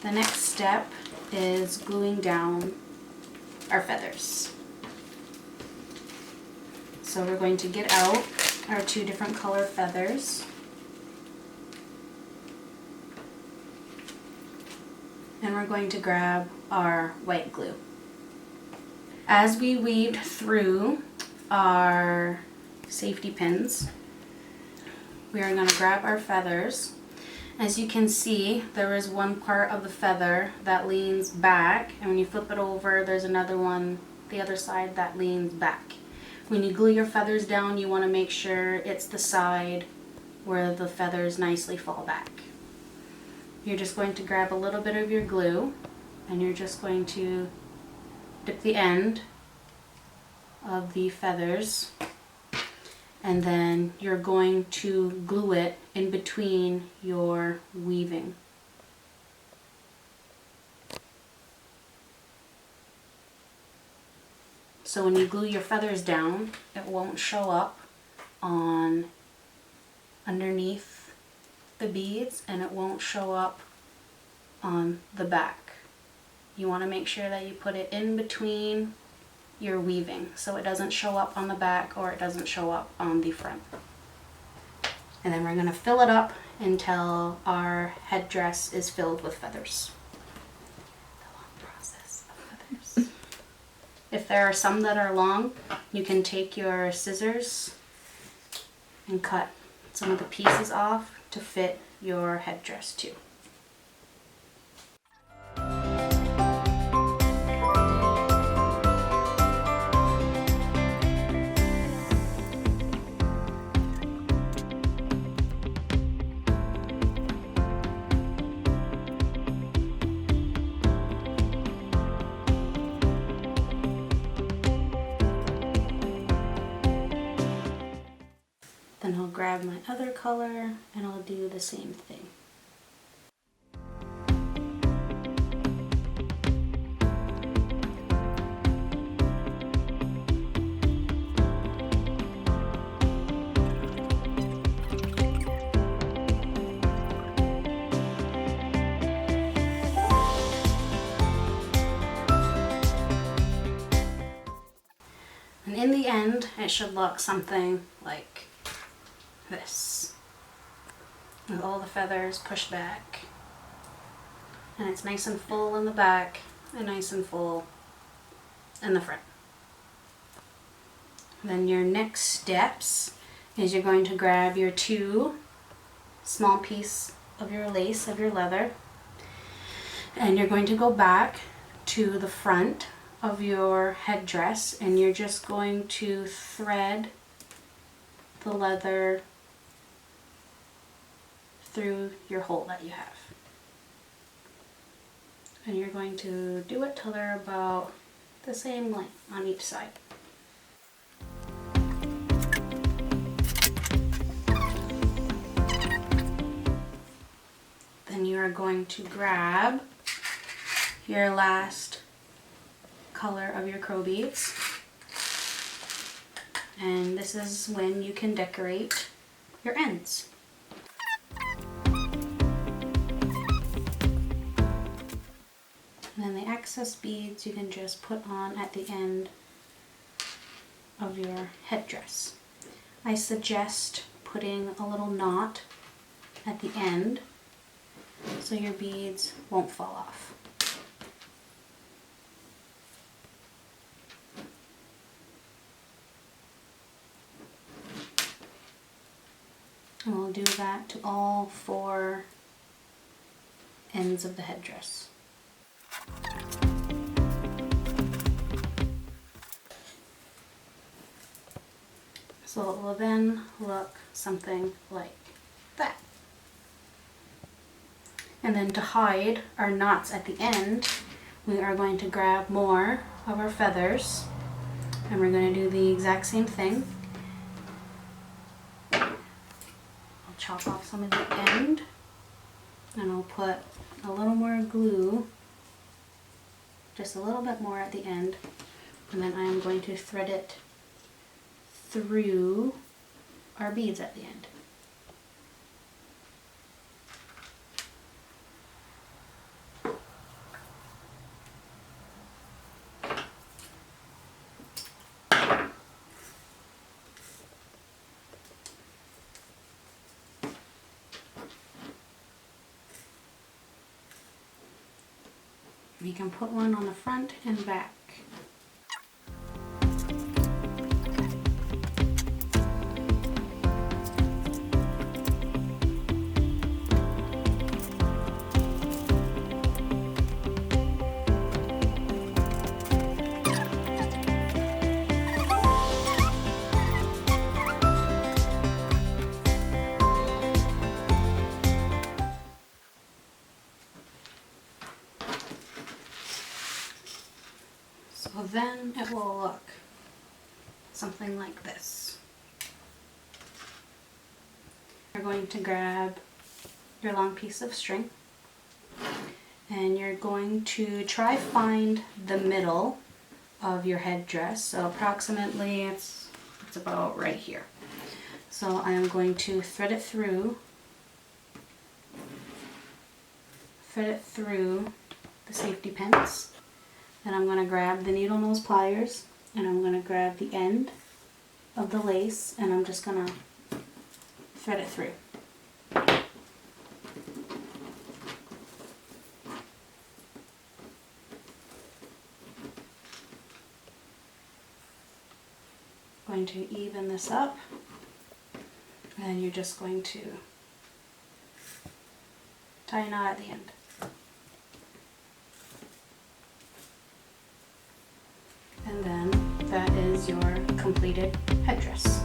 The next step is gluing down our feathers. So we're going to get out our 2 different color feathers. And we're going to grab our white glue. As we weave through our safety pins, we are going to grab our feathers. As you can see, there is one part of the feather that leans back, and when you flip it over, there's another one, the other side, that leans back. When you glue your feathers down, you want to make sure it's the side where the feathers nicely fall back. You're just going to grab a little bit of your glue, and you're just going to dip the end of the feathers, and then you're going to glue it in between your weaving. So when you glue your feathers down, it won't show up on underneath the beads, and it won't show up on the back. You want to make sure that you put it in between your weaving so it doesn't show up on the back or it doesn't show up on the front. And then we're going to fill it up until our headdress is filled with feathers. The long process of feathers. If there are some that are long, you can take your scissors and cut some of the pieces off to fit your headdress too. Then I'll grab my other color and I'll do the same thing. And in the end, it should look something like this, with all the feathers pushed back, and it's nice and full in the back and nice and full in the front. Then your next steps is you're going to grab your 2 small pieces of your lace, of your leather, and you're going to go back to the front of your headdress, and you're just going to thread the leather through your hole that you have. And you're going to do it till they're about the same length on each side. Then you are going to grab your last color of your crow beads, and this is when you can decorate your ends. And then the excess beads you can just put on at the end of your headdress. I suggest putting a little knot at the end so your beads won't fall off. And we'll do that to all 4 ends of the headdress. So it will then look something like that. And then to hide our knots at the end, we are going to grab more of our feathers, and we're going to do the exact same thing. I'll chop off some of the end, and I'll put a little more glue, just a little bit more at the end, and then I am going to thread it through our beads at the end. You can put one on the front and back. So then it will look something like this. You're going to grab your long piece of string and you're going to try find the middle of your headdress. So approximately it's about right here. So I am going to thread it through the safety pins. Then I'm going to grab the needle nose pliers and I'm going to grab the end of the lace and I'm just going to thread it through. Going to even this up and you're just going to tie a knot at the end. And then that is your completed headdress.